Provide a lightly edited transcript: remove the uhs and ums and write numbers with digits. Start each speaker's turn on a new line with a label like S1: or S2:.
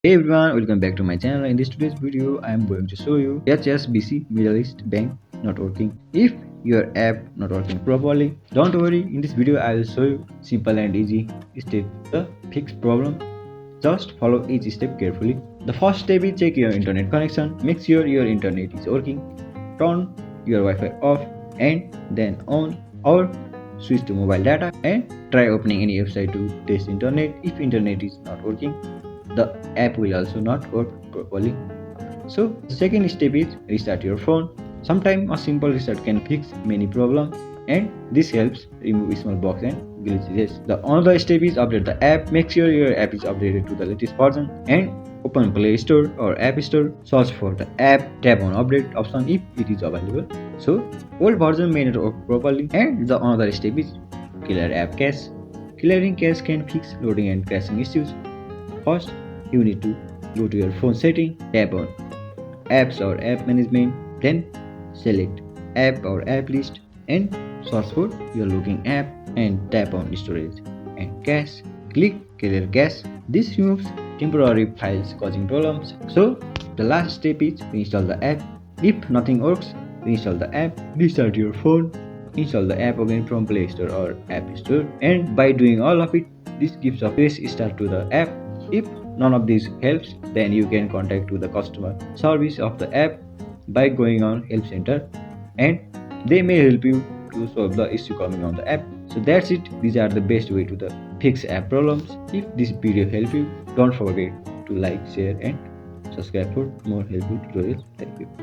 S1: Hey everyone, welcome back to my channel. In this today's video, I am going to show you HSBC Middle East Bank not working. If your app not working properly, don't worry. In this video, I will show you simple and easy step to fix problem. Just follow each step carefully. The first step is check your internet connection. Make sure your internet is working. Turn your Wi-Fi off and then on or switch to mobile data and try opening any website to test internet. If internet is not working, the app will also not work properly. So the second step is restart your phone. Sometimes a simple restart can fix many problems and this helps remove small bugs and glitches. The another step is update the app. Make sure your app is updated to the latest version and open Play Store or App Store. Search for the app, tap on update option if it is available. So old version may not work properly. And the another step is clear app cache. Clearing cache can fix loading and crashing issues. First, you need to go to your phone setting, tap on apps or app management, then select app or app list and search for your looking app and tap on storage and cache. Click clear cache. This removes temporary files causing problems. So the last step is install the app. If nothing works, install the app, restart your phone, install the app again from Play Store or App Store, and by doing all of it, this gives a fresh start to the app. If none of this helps, then you can contact to the customer service of the app by going on help center and they may help you to solve the issue coming on the app. So that's it. These are the best way to the fix app problems. If this video helped you, don't forget to like, share and subscribe for more helpful tutorials. Thank you.